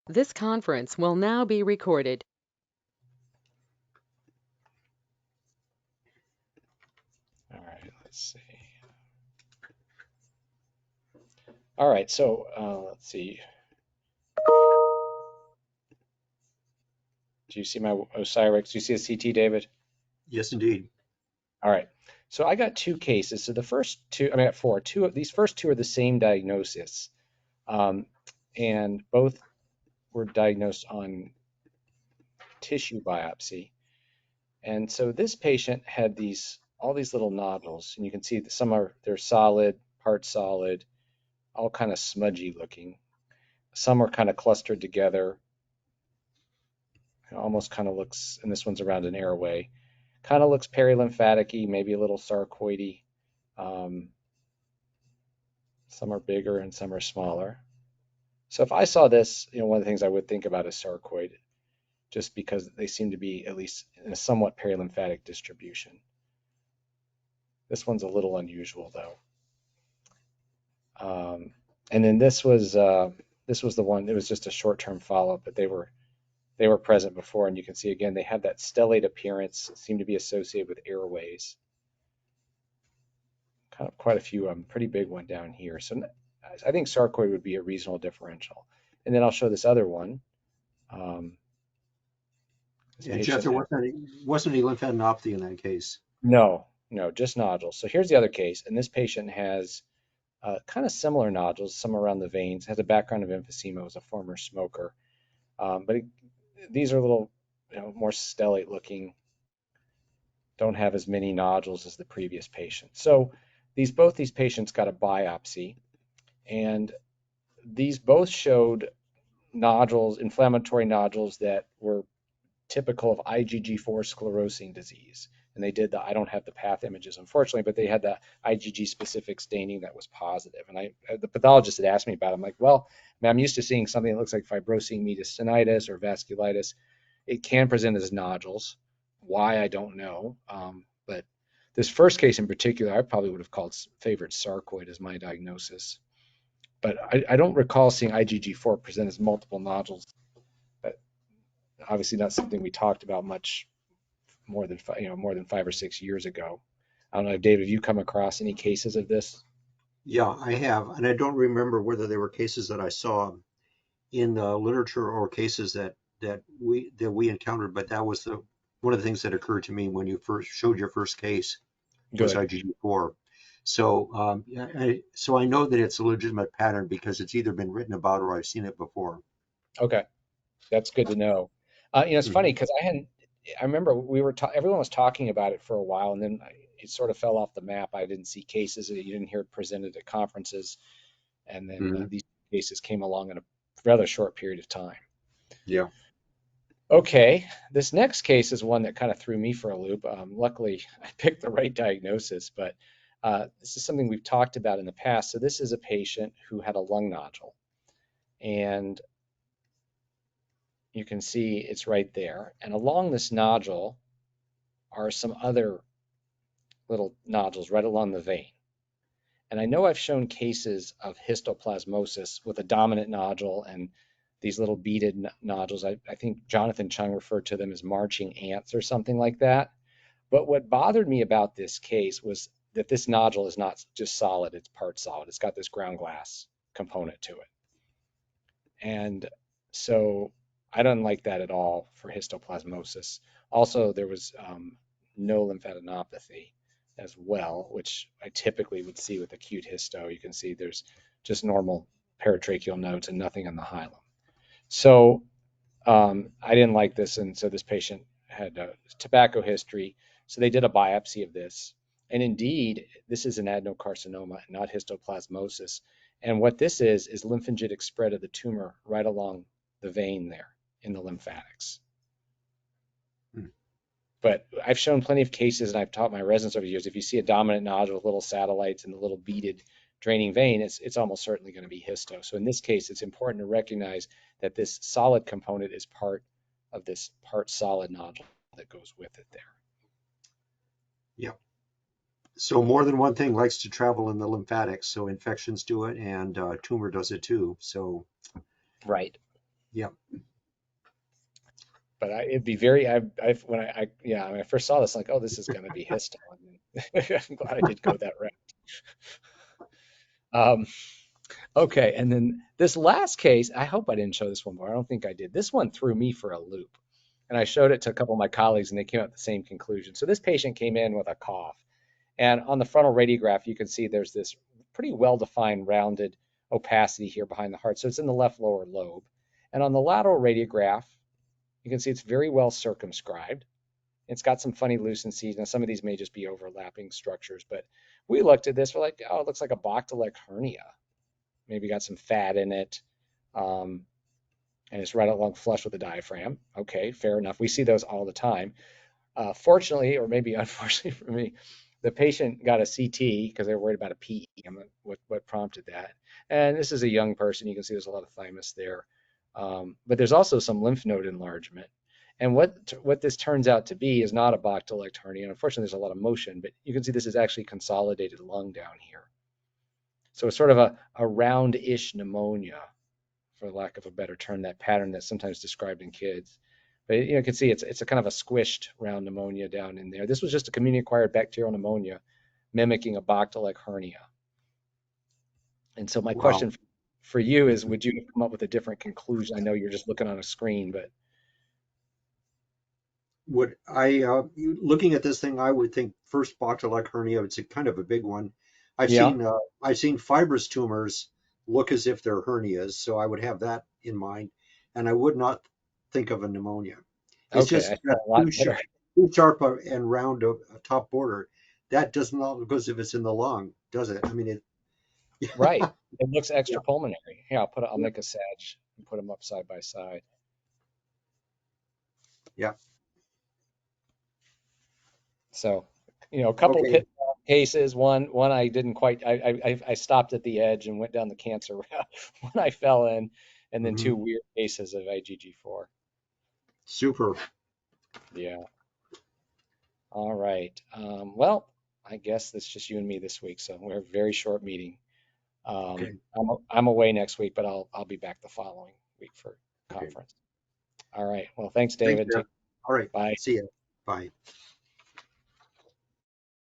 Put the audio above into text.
This conference will now be recorded. All right, let's see. All right, so let's see. Do you see my Osiris? Do you see a CT, David? Yes, indeed. All right. So I got two cases. So the first two, I mean, I got four. Two of these first two are the same diagnosis, um, and both were diagnosed on tissue biopsy. And so this patient had these all these little nodules, and you can see that some are they're solid, part solid, all kind of smudgy looking. Some are kind of clustered together. It almost kind of looks, and this one's around an airway. Kind of looks perilymphatic-y, maybe a little sarcoidy. Um, some are bigger and some are smaller. So if I saw this, one of the things I would think about is sarcoid, just because they seem to be at least in a somewhat perilymphatic distribution. This one's a little unusual though. And then this was the one. It was just a short-term follow-up, but they were present before, and you can see again they have that stellate appearance, seem to be associated with airways. Kind of quite a few pretty big one down here. So I think sarcoid would be a reasonable differential. And then I'll show this other one. Um, this And Jeff, patient there had wasn't any lymphadenopathy in that case. no, just nodules. So here's the other case, and this patient has kind of similar nodules, some around the veins, has a background of emphysema, was a former smoker. But these are a little, more stellate looking, don't have as many nodules as the previous patient. So both these patients got a biopsy, and these both showed nodules, inflammatory nodules that were typical of IgG4 sclerosing disease. And they did I don't have the path images, unfortunately, but they had the IgG specific staining that was positive. And the pathologist had asked me about it. I'm like, well, I'm used to seeing something that looks like fibrosing mediastinitis or vasculitis. It can present as nodules. Why, I don't know. But this first case in particular, I probably would have called favorite sarcoid as my diagnosis. But I don't recall seeing IgG4 present as multiple nodules. But obviously not something we talked about much more than 5 or 6 years ago. I don't know, David, have you come across any cases of this? Yeah, I have, and I don't remember whether they were cases that I saw in the literature or cases that we encountered, but that was the one of the things that occurred to me when you first showed your first case was Good. IgG4. So, yeah, so I know that it's a legitimate pattern because it's either been written about or I've seen it before. Okay, that's good to know. It's funny Mhm. because I remember everyone was talking about it for a while, and then it sort of fell off the map. I didn't see cases. You didn't hear it presented at conferences, and then Mhm. these cases came along in a rather short period of time. Yeah. Okay, this next case is one that kind of threw me for a loop. Luckily, I picked the right diagnosis, but this is something we've talked about in the past. So this is a patient who had a lung nodule, and you can see it's right there. And along this nodule are some other little nodules right along the vein. And I know I've shown cases of histoplasmosis with a dominant nodule and these little beaded nodules. I think Jonathan Chung referred to them as marching ants or something like that. But what bothered me about this case was that this nodule is not just solid, it's part solid. It's got this ground glass component to it. And so I don't like that at all for histoplasmosis. Also, there was no lymphadenopathy as well, which I typically would see with acute histo. You can see there's just normal paratracheal nodes and nothing in the hilum. So I didn't like this, and so this patient had a tobacco history. So they did a biopsy of this, and indeed, this is an adenocarcinoma, not histoplasmosis. And what this is lymphangitic spread of the tumor right along the vein there in the lymphatics. Mm. But I've shown plenty of cases, and I've taught my residents over the years. If you see a dominant nodule with little satellites and the little beaded draining vein, it's almost certainly going to be histo. So in this case, it's important to recognize that this solid component is part of this part solid nodule that goes with it there. Yeah. So more than one thing likes to travel in the lymphatics. So infections do it, and tumor does it too. So Right. Yeah. But it'd be very, when I first saw this, like, oh, this is going to be histone. I'm glad I did go that route. Um, okay, and then this last case, I hope I didn't show this one, but I don't think I did. This one threw me for a loop. And I showed it to a couple of my colleagues, and they came out with the same conclusion. So this patient came in with a cough. And on the frontal radiograph, you can see there's this pretty well-defined rounded opacity here behind the heart. So it's in the left lower lobe. And on the lateral radiograph, you can see it's very well circumscribed. It's got some funny lucencies. Now, some of these may just be overlapping structures, but we looked at this, we're like, oh, it looks like a Bachtelec's hernia. Maybe got some fat in it, um, and it's right along flush with the diaphragm. Okay, fair enough. We see those all the time. Fortunately, or maybe unfortunately for me, the patient got a CT because they were worried about a PE. I'm not, what prompted that? And this is a young person. You can see there's a lot of thymus there, but there's also some lymph node enlargement. And what this turns out to be is not a Bachtelec's hernia. And unfortunately, there's a lot of motion, but you can see this is actually consolidated lung down here. So it's sort of a round-ish pneumonia, for lack of a better term, that pattern that's sometimes described in kids. But you can see it's a kind of a squished round pneumonia down in there. This was just a community-acquired bacterial pneumonia mimicking a Bachtelec's hernia. And so my Wow. question for you is, would you have come up with a different conclusion? I know you're just looking on a screen, but Would looking at this thing, I would think first Bachelot hernia. It's a kind of a big one. yeah, I've seen fibrous tumors look as if they're hernias, so I would have that in mind, and I would not think of a pneumonia. It's okay, I just feel a lot better. too sharp and round a top border. That does not look as if it's in the lung, does it? I mean, it. Right. It looks Yeah, extrapulmonary. Here, I'll yeah, make a sag and put them up side by side. yeah. So, a couple Okay. pitfall cases. One I didn't quite. I stopped at the edge and went down the cancer route. One I fell in, and then Hmm. two weird cases of IgG4. Super. Yeah. All right. Well, I guess that's just you and me this week. So we're a very short meeting. Okay. I'm away next week, but I'll be back the following week for Okay. conference. All right. Well, thanks, Thanks, David. Jeff. All right. Bye. See ya. Bye.